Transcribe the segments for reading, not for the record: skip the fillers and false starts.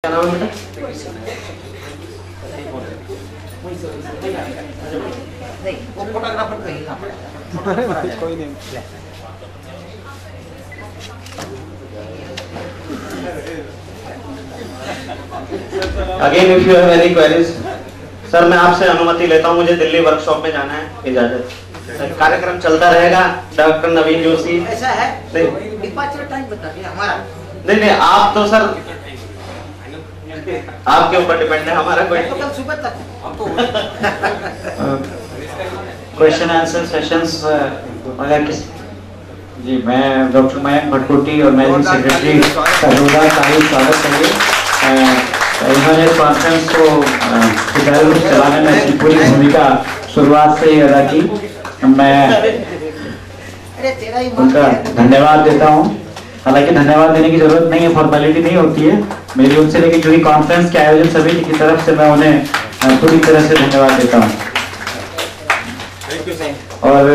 क्या नाम है बेटा? नहीं वो फोटोग्राफर कहीं कोई नहीं। Again if you have any queries. Sir मैं आपसे अनुमति लेता हूँ, मुझे दिल्ली वर्कशॉप में जाना है, इजाजत। कार्यक्रम चलता रहेगा। डॉक्टर नवीन जोशी। ऐसा है नहीं डिपार्चर टाइम बता दिया हमारा। नहीं आप तो सर आपके ऊपर डिपेंड है, हमारा कोई तो कल सुबह तक क्वेश्चन आंसर सेशंस अगर किस जी, मैं डॉक्टर मयंक भटकोटी और मैनेजिंग सेक्रेटरी जोरदार तारीफ स्वागत करेंगे। इन्होंने कॉन्फ्रेंस को सुचारू रूप से चलाने में अपनी पूरी भूमिका शुरुआत से ही अदा की। मैं उनका धन्यवाद देता हूँ। हालांकि धन्यवाद देने की जरूरत नहीं है, फॉर्मेलिटी नहीं होती है मेरी उनसे, लेकिन जो कॉन्फ्रेंस के आयोजन समिति की तरफ से मैं उन्हें पूरी तरह से धन्यवाद देता हूँ। और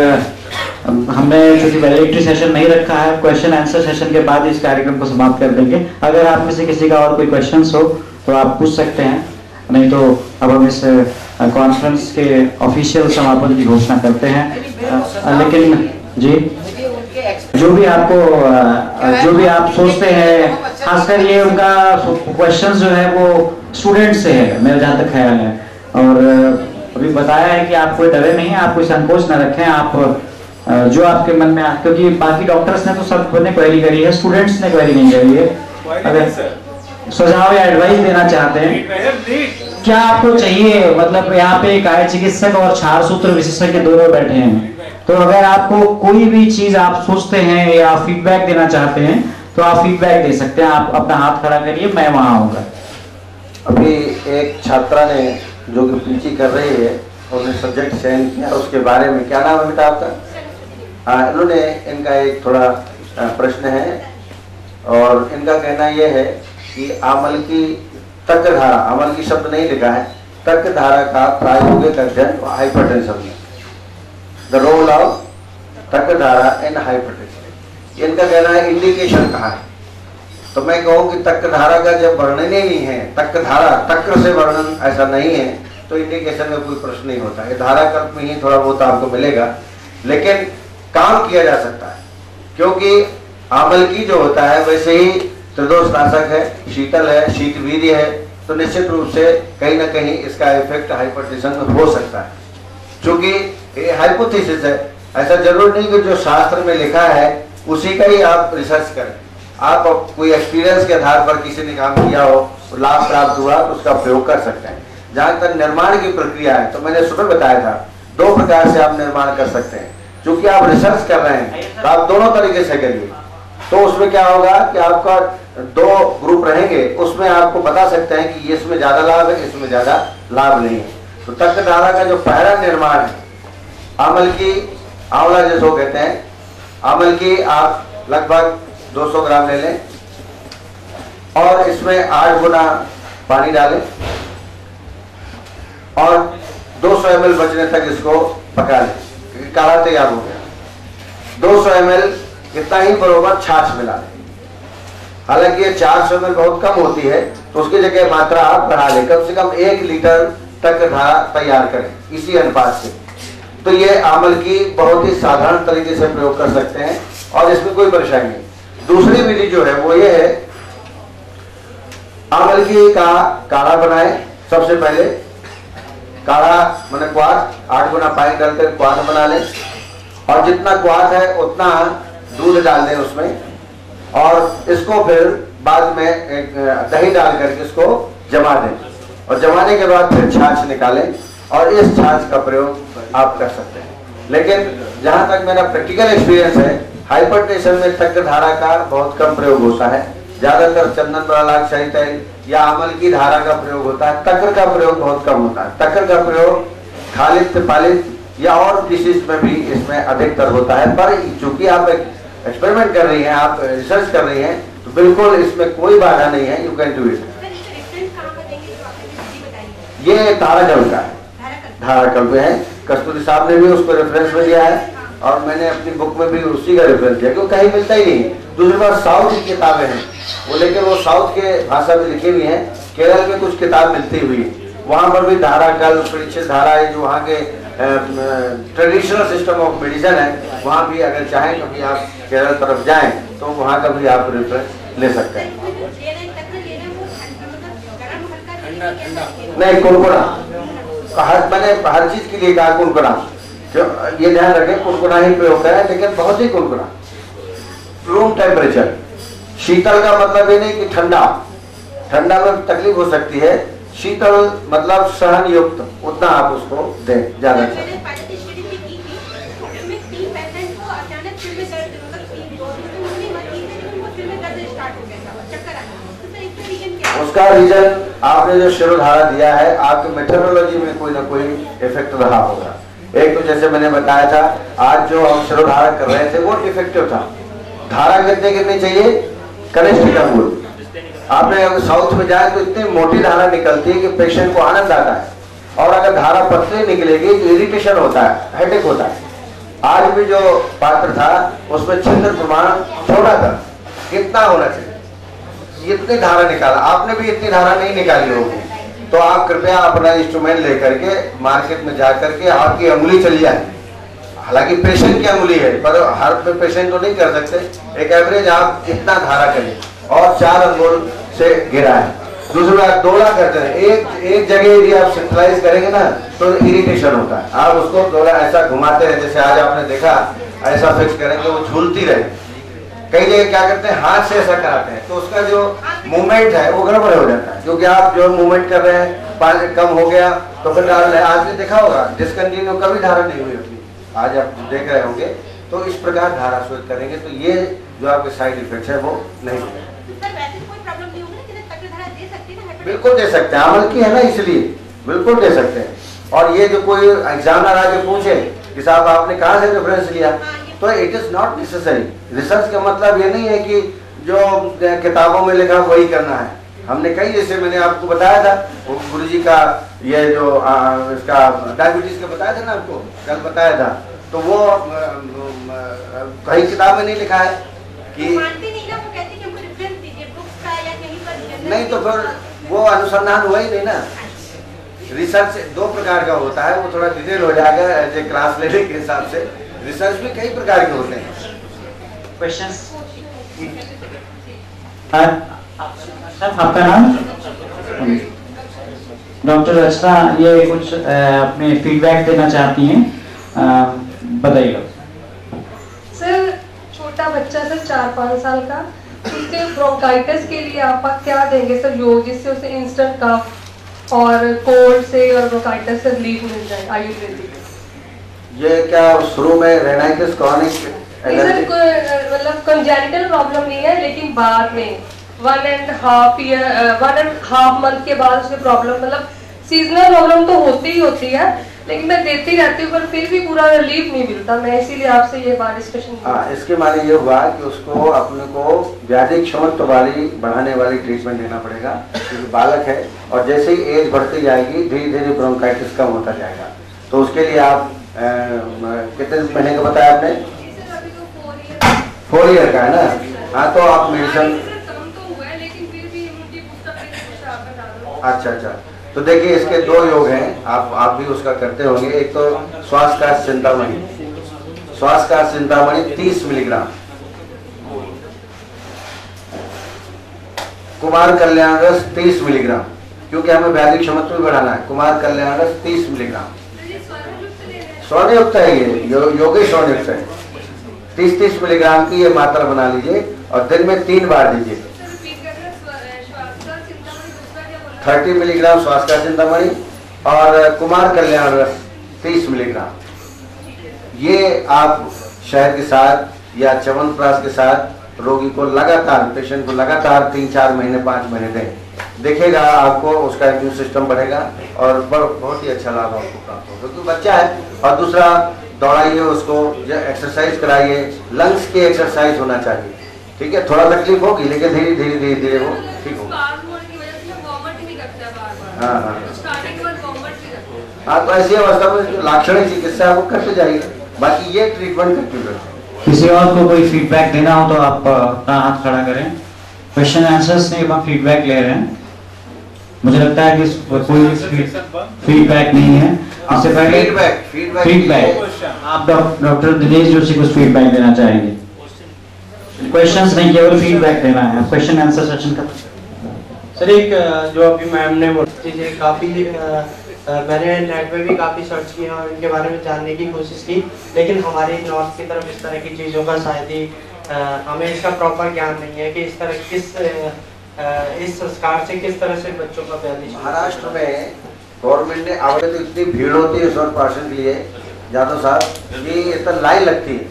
हमने चूंकि वैलिडिटी सेशन नहीं रखा है, क्वेश्चन आंसर सेशन के बाद इस कार्यक्रम को समाप्त कर देंगे। अगर आप में से किसी का और कोई क्वेश्चन हो तो आप पूछ सकते हैं, नहीं तो अब हम इस कॉन्फ्रेंस के ऑफिशियल समापन की घोषणा करते हैं। लेकिन जी जो भी आप सोचते हैं, खासकर ये उनका क्वेश्चन जो है वो स्टूडेंट से है मेरा जहाँ तक ख्याल है। और अभी बताया है कि आप कोई डरे नहीं, आप कोई संकोच न रखें, आप जो आपके मन में क्योंकि बाकी डॉक्टर्स ने तो सब ने क्वेरी करी है, स्टूडेंट्स ने क्वेरी नहीं करी है। अगर सुझाव या एडवाइस देना चाहते हैं, क्या आपको चाहिए, मतलब यहाँ पे एक आय चिकित्सक और क्षार सूत्र विशेषज्ञ दोनों बैठे हैं, तो अगर आपको कोई भी चीज आप सोचते हैं या फीडबैक देना चाहते हैं तो आप फीडबैक दे सकते हैं। आप अपना हाथ खड़ा करिए, मैं वहां आऊंगा। अभी एक छात्रा ने जो कि पीजी कर रही है, उन्होंने सब्जेक्ट चयन किया, उसके बारे में क्या नाम है बेटा आपका? हाँ, इन्होंने इनका एक थोड़ा प्रश्न है और इनका कहना यह है कि आमल की तर्क धारा, आमल की शब्द नहीं लिखा है, तर्क धारा का प्रायोगिक अध्ययन हाइपरटेंशन में, द रोल ऑफ तर्क धारा इन हाइपरटेंशन। इनका कहना है इंडिकेशन कहाँ है, तो मैं कहूँ कि तर्क धारा का जब वर्णन ही नहीं है, तर्क धारा तर्क से वर्णन ऐसा नहीं है, तो इंडिकेशन में कोई प्रश्न नहीं होता है। धारा कल्प में ही थोड़ा बहुत आपको मिलेगा, लेकिन काम किया जा सकता है, क्योंकि आमल की जो होता है वैसे ही त्रिदोष नाशक है, शीतल है, शीतवीर्य है, तो निश्चित रूप से कहीं ना कहीं इसका इफेक्ट हाइपरटेंशन में हो सकता है। चूंकि ये हाइपोथेसिस है, ऐसा जरूर नहीं कि जो शास्त्र में लिखा है उसी का ही आप रिसर्च करें। आप कोई एक्सपीरियंस के आधार पर किसी ने काम किया हो, लाभ प्राप्त हुआ, तो उसका प्रयोग कर सकते हैं। जहां तक निर्माण की प्रक्रिया है, तो मैंने सुबह बताया था, दो प्रकार से आप निर्माण कर सकते हैं। चूंकि आप रिसर्च कर रहे हैं तो आप दोनों तरीके से करिए, तो उसमें क्या होगा कि आपका दो ग्रुप रहेंगे, उसमें आपको बता सकते हैं कि इसमें ज्यादा लाभ है, इसमें ज्यादा लाभ नहीं है। तो तर्क धारा का जो पहला निर्माण है, आमल की आंवला जैसो कहते हैं, आमल की आप लगभग 200 ग्राम ले लें और इसमें 8 गुना पानी डालें और 200 ml बचने तक इसको पका लें, क्योंकि काढ़ा तैयार हो गया। 200 ml कितना ही बरोबर छाछ मिला लें। हालांकि ये 400 ml बहुत कम होती है, तो उसकी जगह मात्रा आप बढ़ा लें, कम से कम 1 लीटर तक धारा तैयार करें इसी अनुपात से। तो ये आमल की बहुत ही साधारण तरीके से प्रयोग कर सकते हैं और इसमें कोई परेशानी नहीं। दूसरी विधि जो है वो ये है, आमल की का काढ़ा बनाए। सबसे पहले काढ़ा मैंने क्वाथ 8 गुना पानी डालकर क्वाथ बना लें और जितना क्वाथ है उतना दूध डाल दें उसमें, और इसको फिर बाद में एक दही डाल करके इसको जमा दें और जमाने के बाद फिर छाछ निकालें और इस छाछ का प्रयोग आप कर सकते हैं। लेकिन जहां तक मेरा प्रैक्टिकल एक्सपीरियंस है, हाइपरटेंशन में तर्क धारा का बहुत कम प्रयोग होता है। ज्यादातर चंदन प्रहलाद शाही तेल या आमल की धारा का प्रयोग होता है, तक्र का प्रयोग बहुत कम होता है। तक्र का प्रयोग खालिद पालिद या और डिसीज में भी इसमें अधिकतर होता है। पर चूंकि आप एक्सपेरिमेंट कर रही हैं, आप रिसर्च कर रही हैं, तो बिल्कुल इसमें कोई बाधा नहीं है, यू कैन डू इट। ये ताराकल्प का है, धाराकल्प है, कस्तूरी साहब ने भी उसको रेफरेंस में दिया है और मैंने अपनी बुक में भी उसी का रेफरेंस दिया, क्योंकि कहीं मिलता ही नहीं। दूसरी बात साउथ की किताबें हैं वो, लेकिन वो साउथ के भाषा में लिखी हुई हैं। केरल में कुछ किताब मिलती हुई है, वहाँ पर भी धारा कल परीक्षित धारा है जो वहाँ के ट्रेडिशनल सिस्टम ऑफ मेडिसिन है, वहाँ भी अगर चाहें कभी आप केरल तरफ जाएं तो वहाँ का भी आप रेफरेंस ले सकते हैं। नहीं कुनकुना मैंने हर चीज के लिए कहा कुनकुना, ये ध्यान रखें कुनकुना ही प्रयोग करें, लेकिन बहुत ही कुनकुना, रूम टेम्परेचर। शीतल का मतलब ये नहीं कि ठंडा, ठंडा में तकलीफ हो सकती है, शीतल मतलब सहन युक्त, उतना आप उसको दें ज्यादा अच्छा। उसका रीजन आपने जो शिरोधारा दिया है, आपके मेथोडोलॉजी में कोई ना कोई इफेक्ट रहा होगा। एक तो जैसे मैंने बताया था, आज जो हम शिरोधारा कर रहे थे वो डिफेक्टिव था। धारा कितनी गिरनी चाहिए? कनिष्ठ अंगुल। आपने अगर साउथ में जाए तो इतनी मोटी धारा निकलती है कि पेशेंट को आनंद आता है, और अगर धारा पतली निकलेगी तो इरिटेशन होता है, हेडेक होता है। आज भी जो पात्र था उसमें छिद्र प्रमाण छोटा था, कितना होना चाहिए, इतनी धारा निकाला। आपने भी इतनी धारा नहीं निकाली होगी, तो आप कृपया अपना इंस्ट्रूमेंट लेकर के मार्केट में जा करके आपकी अंगुली चली जाए। हालांकि पेशेंट की अंगुली है, पर हर पेशेंट तो नहीं कर सकते। एक एवरेज आप इतना धारा करिए और 4 अंगुल से गिराएं। दूसरी बात, दोला करते हैं, एक जगह यदि आप सेंट्रलाइज करेंगे ना तो इरिटेशन होता है। आप उसको दोला ऐसा घुमाते रहे, जैसे आज आपने देखा ऐसा फिक्स करेंगे वो झूलती रहे। कई जगह क्या करते हैं, हाथ से ऐसा कराते हैं, तो उसका जो मूवमेंट है वो गड़बड़ हो जाता है, क्योंकि आप जो मूवमेंट कर रहे हैं पानी कम हो गया तो फिर आज भी देखा होगा डिस्कंटिन्यू कभी धारा नहीं हुई होती, आज आप देख रहे होंगे। तो इस प्रकार धारा स्विच करेंगे तो ये जो आपके साइड इफेक्ट है वो नहीं होगा। बिल्कुल दे सकते हैं, अमल की है ना, इसलिए बिल्कुल दे सकते हैं। और ये जो कोई एग्जामिनर आके पूछे कि साहब आपने कहाँ से रेफरेंस लिया, तो it is not necessary. Research का मतलब ये नहीं है कि जो किताबों में लिखा वही करना है। हमने कई, जैसे मैंने आपको बताया था गुरुजी का ये जो इसका डायबिटीज का बताया था ना, आपको कल बताया था, तो वो कहीं किताब में नहीं लिखा है कि नहीं, तो फिर वो अनुसंधान हुआ ही नहीं ना। रिसर्च 2 प्रकार का होता है, वो थोड़ा डिटेल हो जाएगा एज ए क्लास लेने के हिसाब से। रिसर्च भी कई प्रकार के होते हैं। क्वेश्चंस? आपका नाम? डॉक्टर रचना ये कुछ अपने फीडबैक देना चाहती हैं, बताइएगा। सर, छोटा बच्चा सर 4-5 साल का, उसके ब्रोंकाइटिस के लिए आप क्या देंगे सर योग, जिससे उसे इंस्टेंट कफ और कोल्ड से और ब्रोंकाइटिस से रिलीफ मिल जाए आयुर्वेदिक? ये क्या शुरू में रेनाइटिस क्रॉनिक मतलब कंजेनिटल प्रॉब्लम नहीं है, लेकिन बाद में 1.5 मंथ के बाद उसकी प्रॉब्लम, मतलब सीजनल प्रॉब्लम तो होती ही होती है, लेकिन मैं देती रहती हूँ पर फिर भी पूरा रिलीफ नहीं मिलता। मैं इसीलिए आपसे ये बात डिस्कशन इसके माने ये हुआ कि उसको अपने को व्याधि क्षमत्व वाली बढ़ाने वाली ट्रीटमेंट देना पड़ेगा, क्योंकि बालक है और जैसे ही एज बढ़ती जाएगी धीरे धीरे ब्रोंकाइटिस कम होता जाएगा। तो उसके लिए आप कितने महीने का बताया आपने? 4 ईयर का है ना। हाँ, तो आप मेडिसिन, अच्छा, तो देखिए इसके 2 योग हैं, आप भी उसका करते होंगे। एक तो श्वास का चिंतामणि, 30 मिलीग्राम, कुमार कल्याण रस 30 मिलीग्राम, क्योंकि हमें व्याधि क्षमत्व भी बढ़ाना है। कुमार कल्याण रस 30 मिलीग्राम, स्वर्णयुक्त है, ये योगी स्वर्णयुक्त है। 30 मिलीग्राम की ये मात्रा बना लीजिए और दिन में 3 बार दीजिए। 30 मिलीग्राम श्वास का चिंतामणि और कुमार कल्याण रस 30 मिलीग्राम। ये आप शहद के साथ या च्यवनप्राश के साथ रोगी को लगातार, पेशेंट को लगातार 3-4 महीने 5 महीने दें, देखेगा आपको उसका इम्यून सिस्टम बढ़ेगा और बहुत ही अच्छा लाभ आपको प्राप्त होगा, क्योंकि बच्चा है। और दूसरा, दौड़ाइए उसको, एक्सरसाइज कराइए, लंग्स की एक्सरसाइज होना चाहिए, ठीक है। थोड़ा तकलीफ होगी लेकिन धीरे धीरे वो ठीक होगा। हाँ, तो ऐसी अवस्था में लाक्षणिक चिकित्सा वो करते जाइए, बाकी ये ट्रीटमेंट कंटिन्यू रखें। किसी और को कोई फीडबैक देना हो तो आप अपना हाथ खड़ा करें। क्वेश्चन आंसर्स नहीं, हम फीडबैक ले रहे हैं। मुझे लगता है कि कोई फीडबैक नहीं है। इससे पहले फीडबैक आप डॉक्टर दिनेश जोशी को फीडबैक देना चाहेंगे? क्वेश्चंस नहीं, केवल फीडबैक देना है। क्वेश्चन आंसर सेशन का सर एक जो अभी मैम ने चीज़ें काफ़ी मैंने नेट पे भी काफ़ी सर्च किया और इनके बारे में जानने की कोशिश की, लेकिन हमारे नॉर्थ की तरफ इस तरह की चीज़ों का शायद ही हमें इसका प्रॉपर ज्ञान नहीं है कि इस तरह इस संस्कार से किस तरह से बच्चों का पहले। महाराष्ट्र में गवर्नमेंट ने आगे तो इतनी भीड़ होती है स्वर्ण के लिए यादव साहब कि इतना लाइन लगती है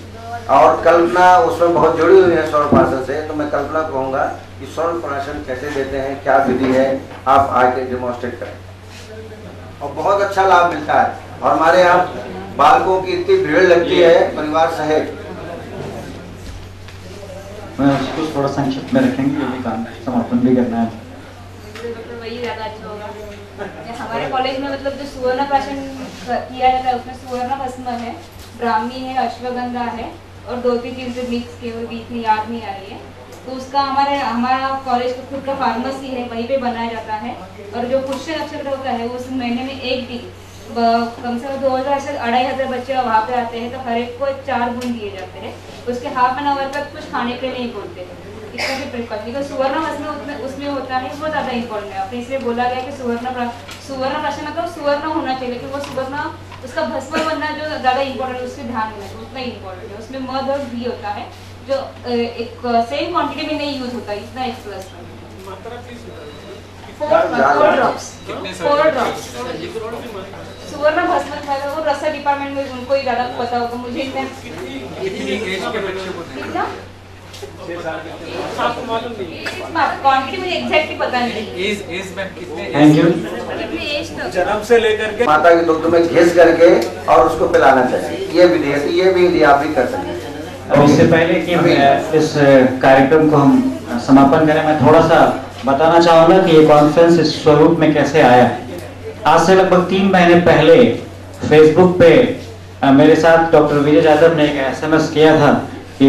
और कल्पना उसमें बहुत जुड़ी हुई है स्वर्ण से। तो मैं कल्पना कहूँगा कि स्वर्ण प्राशन कैसे देते हैं, क्या विधि है, आप आके डेमोन्स्ट्रेट करें और बहुत अच्छा लाभ मिलता है। और हमारे यहाँ बालकों की इतनी भीड़ लगती है परिवार सहित। मैं उसको थोड़ा संक्षिप्त में रखेंगे, ये भी काम समापन भी करना है। वही ज़्यादा अच्छा होगा। हमारे कॉलेज में मतलब जो सुवर्ण प्राशन किया जाता है उसमें सुवर्ण भस्म है, ब्राह्मी है, अश्वगंधा है और 2-3 चीज़ें मिक्स की हुई बीच में याद नहीं आ रही है। तो उसका हमारा कॉलेज का खुद का फार्मेसी है, वहीं पे बनाया जाता है। और जो पुष्य नक्षत्र होता है उस महीने में एक दिन कम से कम 2000 से 2500 बच्चे वहाँ पे आते हैं, तो हर एक को 4 गुण दिए जाते हैं। उसके हाफ एन आवर तक कुछ खाने के लिए नहीं बोलते, इतना भी प्रिकॉशन। लेकिन सुवर्ण भस्म उसमें होता है, वो ज़्यादा इंपॉर्टेंट है। तो इसलिए बोला गया कि सुवर्ण प्राशन मतलब सुवर्ण होना चाहिए, लेकिन वो सुवर्ण उसका भस्म बनना जो ज़्यादा इंपॉर्टेंट है, उसके ध्यान देना चाहिए, उतना इंपॉर्टेंट है। उसमें मध और घी होता है जो एक सेम क्वांटिटी में नहीं यूज होता, इतना एक प्लस है। 4 ड्रॉप्स सुवर्ण भस्म है। वो रसद डिपार्टमेंट में उनको ही ज़्यादा पता होगा, मुझे इतना क्वांटिटी मुझे एग्जैक्टली पता नहीं। Thank you. जन्म से लेकर के माता के दुग्ध में घिस करके और उसको पिलाना चाहिए, ये विधि है। तो ये भी विधि आप भी कर सकते हैं। और इससे पहले कि इस कार्यक्रम को हम समापन करें, मैं थोड़ा सा बताना चाहूँगा कि ये कॉन्फ्रेंस इस स्वरूप में कैसे आया। आज से लगभग 3 महीने पहले फेसबुक पे मेरे साथ डॉक्टर विजय यादव ने एक SMS किया था कि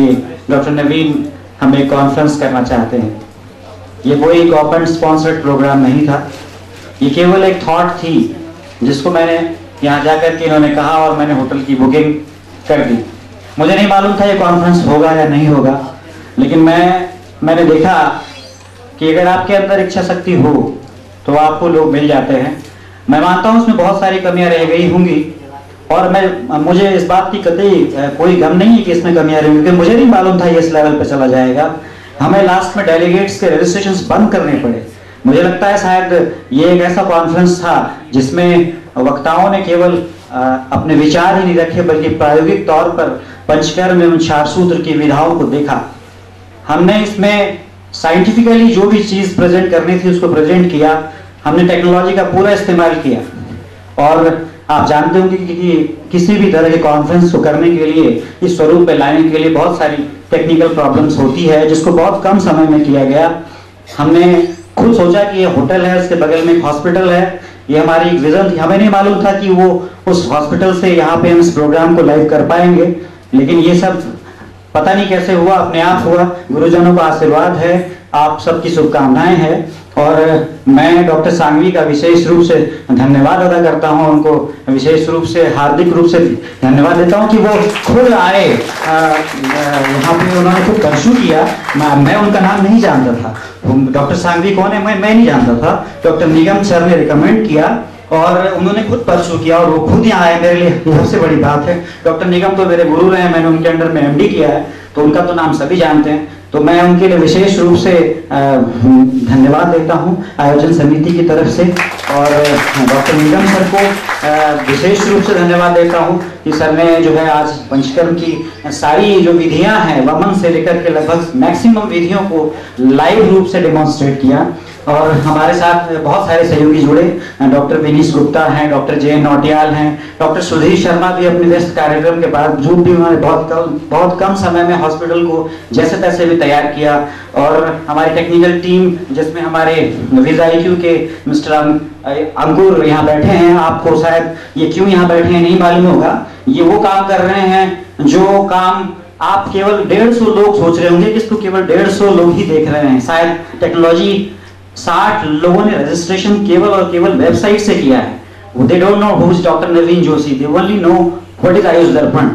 डॉक्टर नवीन हम एक कॉन्फ्रेंस करना चाहते हैं। ये कोई गवर्नमेंट स्पॉन्सर्ड प्रोग्राम नहीं था, ये केवल एक थॉट थी जिसको मैंने यहाँ जाकर के इन्होंने कहा और मैंने होटल की बुकिंग कर दी। मुझे नहीं मालूम था ये कॉन्फ्रेंस होगा या नहीं होगा, लेकिन मैंने देखा कि अगर आपके अंदर इच्छा शक्ति हो तो आपको लोग मिल जाते हैं। मैं मानता हूँ उसमें बहुत सारी कमियां रह गई होंगी और मुझे इस बात की कतई कोई गम नहीं है कि इसमें कमियां रही, क्योंकि मुझे नहीं मालूम था ये इस लेवल पे चला जाएगा। हमें लास्ट में डेलीगेट्स के रजिस्ट्रेशंस बंद करने पड़े। मुझे लगता है शायद ये एक ऐसा कॉन्फ्रेंस था जिसमें वक्ताओं ने केवल अपने विचार ही नहीं रखे, बल्कि प्रायोगिक तौर पर पंचकर्म एवं 4 सूत्र की विधाओं को देखा। हमने इसमें साइंटिफिकली जो भी चीज प्रेजेंट करनी थी उसको प्रेजेंट किया। हमने टेक्नोलॉजी का पूरा इस्तेमाल किया और आप जानते होंगे कि किसी भी तरह के कॉन्फ्रेंस को करने के लिए, इस स्वरूप पे लाने के लिए बहुत सारी टेक्निकल प्रॉब्लम्स होती है, जिसको बहुत कम समय में किया गया। हमने खुद सोचा कि ये होटल है, उसके बगल में एक हॉस्पिटल है, ये हमारी एक विजन थी। हमें नहीं मालूम था कि वो उस हॉस्पिटल से यहाँ पे हम इस प्रोग्राम को लाइव कर पाएंगे, लेकिन ये सब पता नहीं कैसे हुआ, अपने आप हुआ। गुरुजनों का आशीर्वाद है, आप सबकी शुभकामनाएं हैं और मैं डॉक्टर सांघवी का विशेष रूप से धन्यवाद अदा करता हूं। उनको विशेष रूप से हार्दिक रूप से धन्यवाद देता हूं कि वो खुद आए यहाँ पे, उन्होंने खुद परसू किया। मैं उनका नाम नहीं जानता था, डॉक्टर सांघवी कौन है मैं नहीं जानता था। डॉक्टर निगम सर ने रिकमेंड किया और उन्होंने खुद परसू किया और वो खुद यहाँ आए, मेरे लिए सबसे बड़ी बात है। डॉक्टर निगम तो मेरे गुरु रहे हैं, मैंने उनके अंडर में MD किया है, तो उनका तो नाम सभी जानते हैं। तो मैं उनके लिए विशेष रूप से धन्यवाद देता हूं आयोजन समिति की तरफ से, और डॉक्टर निगम सर को विशेष रूप से धन्यवाद देता हूं कि सर ने जो है आज पंचकर्म की सारी जो विधियां हैं, वमन से लेकर के लगभग मैक्सिमम विधियों को लाइव रूप से डेमोन्स्ट्रेट किया। और हमारे साथ बहुत सारे सहयोगी जुड़े, डॉक्टर विनीश गुप्ता हैं, डॉक्टर JN नौटियाल हैं, डॉक्टर सुधीर शर्मा भी अपने व्यस्त कार्यक्रम के बावजूद भी उन्होंने बहुत कम समय में हॉस्पिटल को जैसे तैसे भी तैयार किया। और हमारी टेक्निकल टीम जिसमें हमारे वीजा IQ के मिस्टर अंकुर यहाँ बैठे हैं, आपको शायद ये क्यों यहाँ बैठे हैं नहीं मालूम होगा। ये वो काम कर रहे हैं जो काम आप केवल 150 लोग सोच रहे होंगे कि इसको केवल 150 लोग ही देख रहे हैं। शायद टेक्नोलॉजी 60 लोगों ने रजिस्ट्रेशन केवल और केवल वेबसाइट से किया है। They don't know who is doctor Naveen Joshi, they only know what is Ayush दर्पण।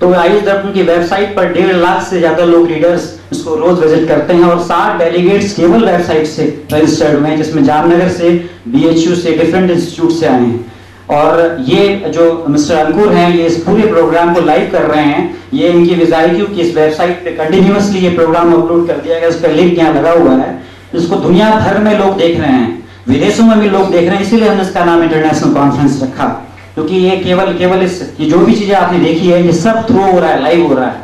तो आयुष दर्पण की वेबसाइट पर 1.5 लाख से ज्यादा लोग रीडर्स इसको रोज विजिट करते हैं और 60 डेलीगेट्स केवल वेबसाइट से रजिस्टर्ड हुए हैं, जिसमें जामनगर से, बीएचयू से, डिफरेंट इंस्टीट्यूट से आए हैं। और ये जो मिस्टर अंकुर हैं, ये इस पूरे प्रोग्राम को लाइव कर रहे हैं। ये इनकी विजाइक्यू की इस वेबसाइट पे कंटिन्यूअसली ये प्रोग्राम अपलोड कर दिया गया, इसका लिंक यहाँ लगा हुआ है। इसको दुनिया भर में लोग देख रहे हैं, विदेशों में भी लोग देख रहे हैं, इसीलिए हमने इसका नाम इंटरनेशनल कॉन्फ्रेंस रखा, क्योंकि ये केवल इस ये जो भी चीजें आपने देखी है ये सब थ्रू हो रहा है, लाइव हो रहा है।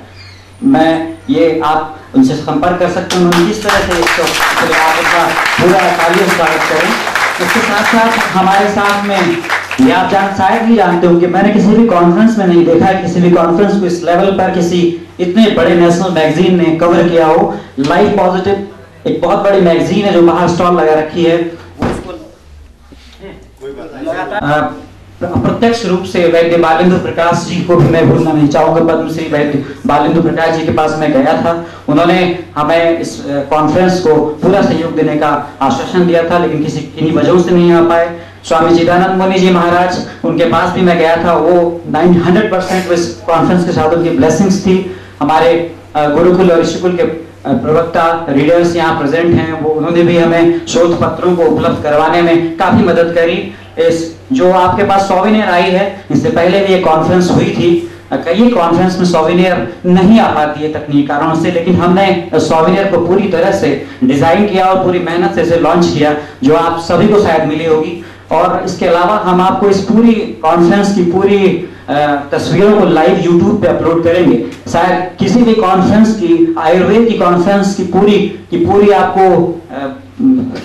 मैं ये आप उनसे संपर्क कर सकते हैं, उन्होंने किस तरह से आप उसका पूरा कार्य स्वागत करें। इसके साथ साथ हमारे साथ में ये आप शायद ही जानते हो कि मैंने किसी भी कॉन्फ्रेंस में नहीं देखा है किसी भी कॉन्फ्रेंस को इस लेवल पर किसी इतने बड़े नेशनल मैगजीन ने कवर किया हो। लाइफ पॉजिटिव एक बहुत बड़ी मैगजीन है जो बाहर स्टॉल लगा रखी है, प्रत्यक्ष रूप से वैद्य बालेंद्र प्रकाश जी को भी मैं भूलना नहीं चाहूंगा। पद्मश्री वैद्य बालेंद्र प्रकाश जी के पास मैं गया था, उन्होंने हमें इस कॉन्फ्रेंस को पूरा सहयोग देने का आश्वासन दिया था, लेकिन किन्हीं वजहों से नहीं आ पाए। स्वामी चिदानंद मुनि जी महाराज, उनके पास भी मैं गया था, वो 100% इस कॉन्फ्रेंस के साथ उनकी ब्लेसिंग्स थी। हमारे गुरुकुल और ऋषिकुल के प्रवक्ता रीडर्स यहाँ प्रेजेंट हैं, वो उन्होंने भी हमें शोध पत्रों को उपलब्ध करवाने में काफी मदद करी। इस जो आपके पास सोवेनियर आई है, इससे पहले भी एक कॉन्फ्रेंस हुई थी, कई कॉन्फ्रेंस में सोवेनियर नहीं आ पाती है तकनीकी कारणों से, लेकिन हमने सोवेनियर को पूरी तरह से डिजाइन किया और पूरी मेहनत से इसे लॉन्च किया, जो आप सभी को शायद मिली होगी। और इसके अलावा हम आपको इस पूरी कॉन्फ्रेंस की पूरी तस्वीरों को लाइव यूट्यूब पे अपलोड करेंगे। शायद किसी भी कॉन्फ्रेंस की, आयुर्वेद की कॉन्फ्रेंस की पूरी आपको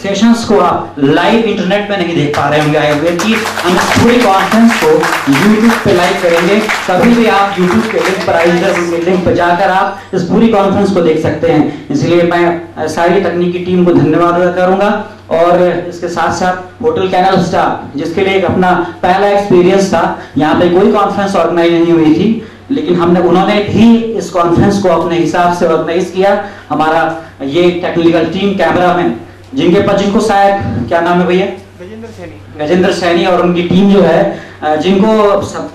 सेशंस को आप लाइव इंटरनेट पे नहीं देख पा रहे होंगे आयुर्वेद की। हम इस पूरी कॉन्फ्रेंस को यूट्यूब पे लाइव करेंगे, कभी भी आप यूट्यूब के लिंक पर आयुर्वेद के लिंक पर जाकर आप इस पूरी कॉन्फ्रेंस को देख सकते हैं। इसलिए मैं सारी तकनीकी टीम को धन्यवाद अदा करूंगा। और इसके साथ साथ होटल कैनल स्टाफ, जिसके लिए एक अपना पहला एक्सपीरियंस था, यहाँ पे कोई कॉन्फ्रेंस ऑर्गेनाइज नहीं हुई थी, लेकिन उन्होंने भी इस कॉन्फ्रेंस को अपने हिसाब से ऑर्गेनाइज किया। हमारा ये टेक्निकल टीम, कैमरामैन, जिनको शायद क्या नाम है भैया, गजेंद्र सैनी, और उनकी टीम जो है, जिनको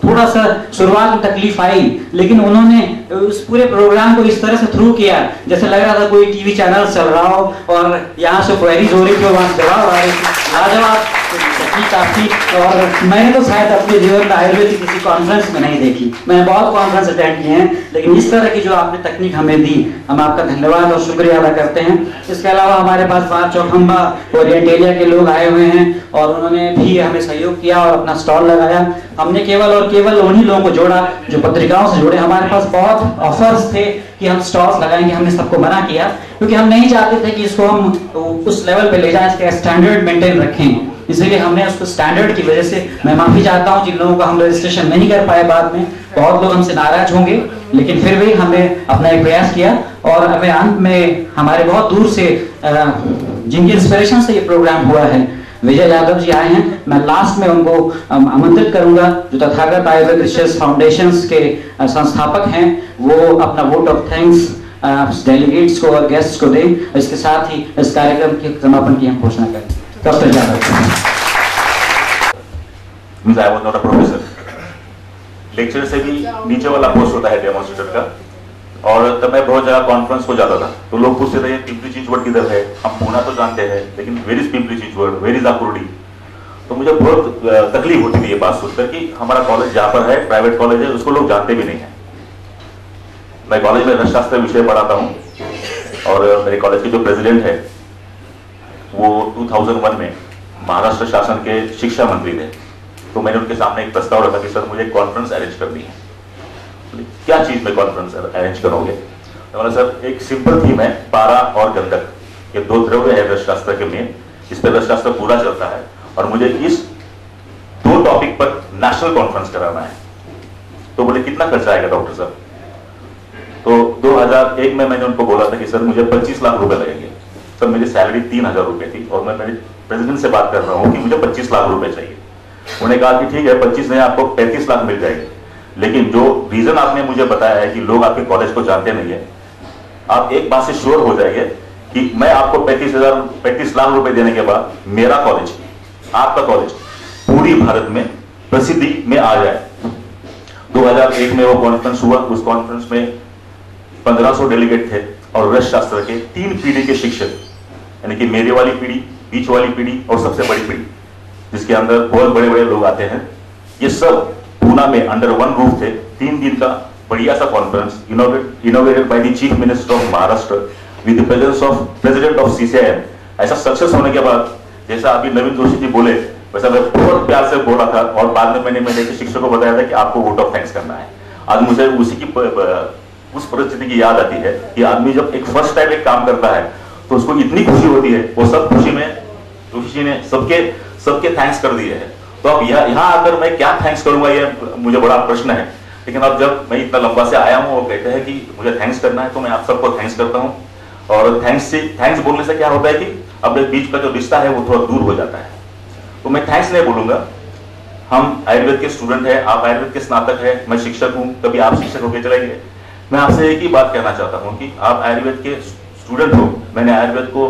थोड़ा सा शुरुआत में तकलीफ आई, लेकिन उन्होंने उस पूरे प्रोग्राम को इस तरह से थ्रू किया जैसे लग रहा था कोई टीवी चैनल चल रहा हो और यहाँ से क्वेरीज हो रही थी, वहां जवाब आ रही थी, लाजवाब काफी। और मैंने तो शायद अपने जीवन में आयुर्वेद की किसी कॉन्फ्रेंस में नहीं देखी, मैंने बहुत कॉन्फ्रेंस अटेंड किए हैं, लेकिन इस तरह की जो आपने तकनीक हमें दी, हम आपका धन्यवाद और शुक्रिया अदा करते हैं। इसके अलावा हमारे पास बाहर चौखंबा और ओरिएंटेलिया के लोग आए हुए हैं और उन्होंने भी हमें सहयोग किया और अपना स्टॉल लगाया। हमने केवल उन्हीं लोगों को जोड़ा जो पत्रिकाओं से जुड़े। हमारे पास बहुत ऑफर्स थे कि हम स्टॉल्स लगाएंगे, हमने सबको मना किया, क्योंकि हम नहीं चाहते थे कि इसको हम उस लेवल पे ले जाएं, इसका स्टैंडर्ड मेंटेन रखें। इसलिए हमने उसको स्टैंडर्ड की वजह से, मैं माफी चाहता हूं जिन लोगों को हम रजिस्ट्रेशन नहीं कर पाए, बाद में बहुत लोग हमसे नाराज होंगे, लेकिन फिर भी हमने अपना एक प्रयास किया। और हमें अंत में हमारे बहुत दूर से जिनकी इंस्पिरेशन से ये प्रोग्राम हुआ है, विजय यादव जी आए हैं। मैं लास्ट में उनको आमंत्रित करूंगा, जो तथागत आयुर्वेद रिसर्च फाउंडेशन के संस्थापक हैं, वो अपना वोट ऑफ थैंक्स डेलीगेट्स को और गेस्ट्स को दें। इसके साथ ही इस कार्यक्रम के समापन की हम घोषणा करें। Doctor Yadav. I was not a professor. Lecture से भी नीचे वाला पोस्ट होता है डेमोन्स्ट्रेटर का, और तब मैं बहुत जगह कॉन्फ्रेंस को जाता था, तो लोग पूछते थे पिंपरी चिंचवड किधर है, हम पूना तो जानते हैं, लेकिन where is Pimpri Chinchwad, where is Akurdi. तो मुझे बहुत तकलीफ होती थी ये बात सुनकर कि हमारा कॉलेज जहाँ पर है, प्राइवेट कॉलेज है, उसको लोग जानते भी नहीं है। मैं कॉलेज में रसशास्त्र विषय पढ़ाता हूँ, और मेरे कॉलेज के जो प्रेसिडेंट है वो 2001 में महाराष्ट्र शासन के शिक्षा मंत्री थे। तो मैंने उनके सामने एक प्रस्ताव रखा कि सर मुझे कॉन्फ्रेंस अरेंज करनी है। क्या चीज में कॉन्फ्रेंस अरेंज करोगे? तो मैंने सर एक सिंपल थीम है, पारा और गंधक, ये दो द्रव्य है रसशास्त्र के मेन, इस पर रसशास्त्र पूरा चलता है, और मुझे इस दो टॉपिक पर नेशनल कॉन्फ्रेंस कराना है। तो बोले कितना खर्चा आएगा डॉक्टर साहब? तो 2001 में मैंने उनको बोला था कि सर मुझे 25 लाख रुपए लगेंगे। सर मेरी सैलरी 3000 रुपए थी, और मैं मेरे प्रेसिडेंट से बात कर रहा हूँ कि मुझे 25 लाख रुपए चाहिए। उन्होंने कहा कि ठीक है 25 नहीं, आपको 35 लाख मिल जाएंगे। लेकिन जो रीजन आपने मुझे बताया है कि लोग आपके कॉलेज को जानते नहीं है, आप एक बात से श्योर हो जाइए कि मैं आपको 35 लाख रुपए देने के बाद मेरा कॉलेज, आपका कॉलेज पूरी भारत में प्रसिद्धि में आ जाए। 2001 में वो कॉन्फ्रेंस हुआ, उस कॉन्फ्रेंस में 1500 डेलीगेट थे और रस शास्त्र के 3 पीढ़ी के शिक्षक, यानी कि मेरी वाली पीढ़ी, बीच वाली पीढ़ी और सबसे बड़ी पीढ़ी, जिसके अंदर बहुत बड़े बड़े लोग आते हैं, ये सब पूना में अंडर वन रूफ थे। 3 दिन का बढ़िया सा conference innovated by the chief minister of Maharashtra with the presence of president of CCIM। ऐसा सक्सेस होने के बाद, जैसा अभी नवीन जोशी जी बोले, वैसा मैं बहुत प्यार से बोला था और बाद में मैंने मेरे शिक्षक को बताया था कि आपको वोट ऑफ थैंक्स करना है। आज मुझे उसी की उस परिस्थिति की याद आती है कि आदमी जब एक फर्स्ट टाइम एक काम करता है तो उसको इतनी खुशी होती है, वो सब खुशी में जोशी जी ने सबके थैंक्स कर दिए हैं। तो अब यहाँ आकर मैं क्या थैंक्स करूंगा, ये मुझे बड़ा प्रश्न है। लेकिन अब जब मैं इतना लंबा से आया हूँ, वो कहते हैं कि मुझे थैंक्स करना है, तो मैं आप सबको थैंक्स करता हूँ। और थैंक्स बोलने से क्या होता है कि अपने बीच का जो रिश्ता है वो थोड़ा दूर हो जाता है। तो मैं थैंक्स नहीं बोलूंगा। हम आयुर्वेद के स्टूडेंट हैं, आप आयुर्वेद के स्नातक हैं, मैं शिक्षक हूँ, कभी आप शिक्षक होकर चलेंगे। मैं आपसे एक ही बात कहना चाहता हूँ कि आप आयुर्वेद के स्टूडेंट हो। मैंने आयुर्वेद को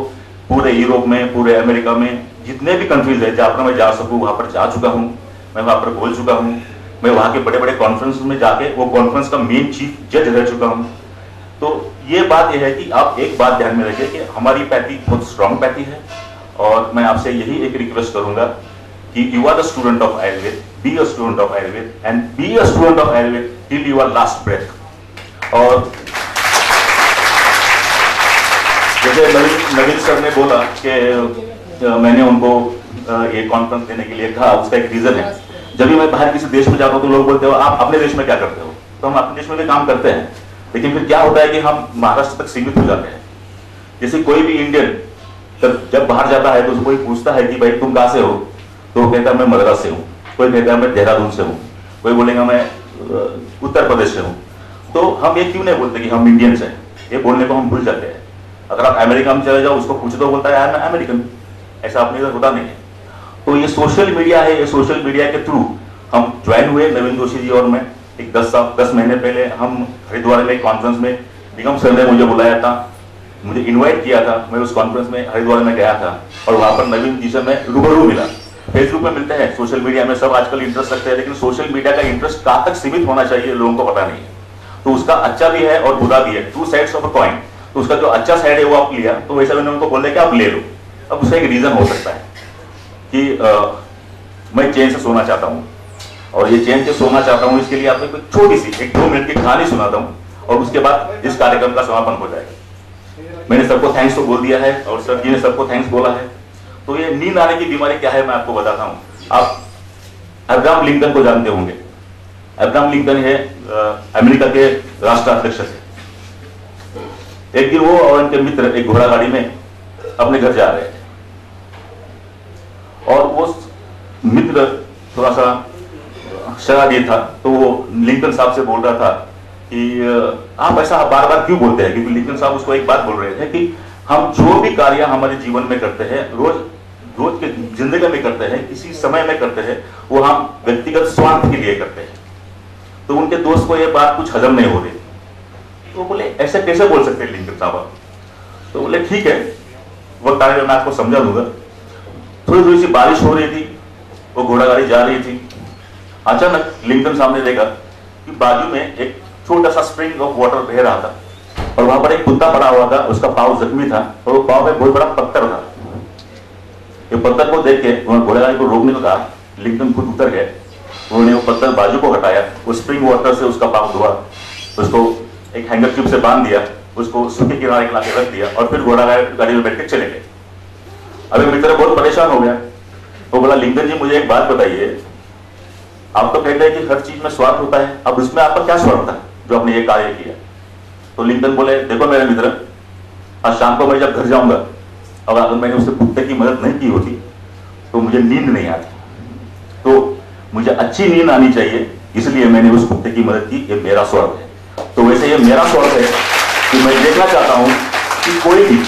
पूरे यूरोप में, पूरे अमेरिका में, जितने भी कंट्रीज है जहाँ पर मैं जा सकूँ वहां पर जा चुका हूँ, मैं वहां पर बोल चुका हूँ, मैं वहां के बड़े बड़े कॉन्फ्रेंस में जाके वो कॉन्फ्रेंस का मेन चीफ जज रह चुका हूँ। तो ये बात यह है कि आप एक बात ध्यान में रखिए कि हमारी पैथी बहुत स्ट्रॉन्ग पैथी है, और मैं आपसे यही एक रिक्वेस्ट करूंगा कि you are the student of Ayurveda, be a student of Ayurveda and be a student of Ayurveda till your last breath. और जैसे नवीन सर ने बोला कि मैंने उनको ये कॉन्फ्रेंस देने के लिए कहा, उसका एक रीजन है। जब भी मैं बाहर किसी देश में जाता हूँ तो लोग बोलते हो आप अपने देश में क्या करते हो, तो हम अपने देश में भी काम करते हैं, लेकिन फिर क्या होता है कि हम महाराष्ट्र तक सीमित हो जाते हैं। जैसे कोई भी इंडियन जब बाहर जाता है तो उसको कोई पूछता है कि भाई तुम कहाँ से हो, तो वो कहता है मैं मद्रास से हूँ, कोई कहता है मैं देहरादून से हूँ, कोई बोलेगा मैं उत्तर प्रदेश से हूँ। तो हम ये क्यों नहीं बोलते कि हम इंडियंस हैं, ये बोलने को हम भूल जाते हैं। अगर आप अमेरिका में चले जाओ, उसको पूछ दो, बोलता है यार मैं अमेरिकन, ऐसा अपने इधर होता नहीं है। तो ये सोशल मीडिया है, ये सोशल मीडिया के थ्रू हम ज्वाइन हुए, नवीन जोशी जी और मैं, एक 10 महीने पहले हम हरिद्वार में एक कॉन्फ्रेंस में, निगम सर ने मुझे बुलाया था, मुझे इनवाइट किया था, मैं उस कॉन्फ्रेंस में हरिद्वार में गया था और वहां पर नवीन जी से मैं रूबरू मिला। फेसबुक में मिलते हैं, सोशल मीडिया में सब आजकल इंटरेस्ट रखते हैं, लेकिन सोशल मीडिया का इंटरेस्ट कहाँ तक सीमित होना चाहिए लोगों को पता नहीं है। तो उसका अच्छा भी है और बुरा भी है, 2 साइड्स ऑफ अ कॉइन। तो उसका जो अच्छा साइड है वो आप लिया, तो वैसे मैंने उनको बोल दिया कि आप ले लो। अब उसका एक रीजन हो सकता है कि मैं चैन से सोना चाहता हूँ, और ये चैन से सोना चाहता हूँ, इसके लिए आपको एक छोटी सी 1-2 मिनट की कहानी सुनाता हूँ और उसके बाद इस कार्यक्रम का समापन हो जाएगा। मैंने सबको थैंक्स तो बोल दिया है और सर जी ने सबको थैंक्स बोला है। तो ये नींद आने की बीमारी क्या है मैं आपको बताता हूँ। आप अब्राहम लिंकन को जानते होंगे। अब्राहम लिंकन है अमेरिका के राष्ट्राध्यक्ष थे। एक दिन वो और उनके मित्र एक घोड़ा गाड़ी में अपने घर जा रहे थे, और वो मित्र थोड़ा सा शराबी था, तो वो लिंकन साहब से बोल रहा था कि आप ऐसा बार बार क्यों बोलते हैं, क्योंकि लिंकन साहब उसको एक बात बोल रहे थे कि हम जो भी कार्य हमारे जीवन में करते हैं, रोज के जिंदगी में करते हैं, किसी समय में करते हैं, वो हम व्यक्तिगत स्वार्थ के लिए करते हैं। तो उनके दोस्त को ये बात कुछ हजम नहीं हो रही, तो बोले ऐसे कैसे बोल सकते हैं लिंकन साहब। तो बोले ठीक है, वक्त आएगा मैं आपको समझा दूंगा। थोड़ी सी बारिश हो रही थी, वो घोड़ा गाड़ी जा रही थी। अचानक लिंकन साहब ने देखा कि बाजू में एक छोटा सा स्प्रिंग ऑफ वाटर बह रहा था, और वहां पर एक कुत्ता पड़ा हुआ था, उसका पाँव जख्मी था और वो पाँव में बहुत बड़ा पत्थर था। ये पत्थर को देख के उन्होंने घोड़ा गाड़ी को रोकने को कहा, लिंकन खुद उतर गए। उन्होंने वो पत्थर बाजू को हटाया, वो स्प्रिंग वाटर से उसका पाँव धोआ, उसको एक हैंगरचिप से बांध दिया, उसको सूखे किनारे ला के रख दिया और फिर घोड़ा गाड़ी में बैठ के चले गए। अभी मित्र बहुत परेशान हो गया, वो बोला लिंकन जी मुझे एक बात बताइए, आप तो कहते हैं कि हर चीज में स्वार्थ होता है, अब इसमें आपका क्या स्वार्थ था जो आपने ये कार्य किया। तो लिंकन बोले देखो मेरे मित्र, आज शाम को मैं जब घर जाऊंगा, अगर मैंने उससे कुत्ते की मदद नहीं की होती तो मुझे नींद नहीं आती, तो मुझे अच्छी नींद आनी चाहिए, इसलिए मैंने उस कुत्ते की मदद की, ये मेरा स्वार्थ है। तो वैसे ये मेरा स्वार्थ है कि मैं देखना चाहता हूं कि कोई भी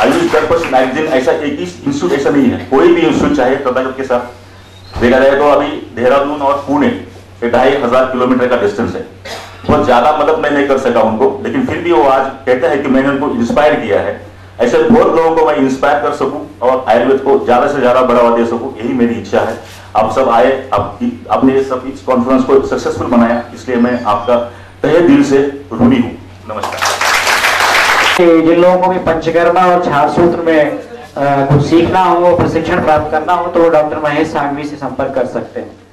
आयुष दर्पण मैगजीन ऐसा एक ही इंस्टीट्यूट ऐसा नहीं है, कोई भी इंस्टीट्यूट चाहे तथागत के साथ देखा जाए तो अभी देहरादून और पुणे 2500 किलोमीटर का डिस्टेंस है। बहुत ज्यादा मदद मैं नहीं कर सका उनको, लेकिन फिर भी वो आज कहते हैं कि मैंने उनको इंस्पायर किया है। ऐसे बहुत लोगों को मैं इंस्पायर कर सकूं और आयुर्वेद को ज्यादा से ज्यादा बढ़ावा दे सकूं, यही मेरी इच्छा है। आप सब आए, आपने सब इस कॉन्फ्रेंस को सक्सेसफुल बनाया, इसलिए मैं आपका तहे दिल से ऋणी हूँ। नमस्कार। जिन लोगों को भी पंचकर्मा और झाड़ सूत्र में कुछ सीखना हो, प्रशिक्षण प्राप्त करना हो, तो वो डॉक्टर महेश सांघवी से संपर्क कर सकते हैं।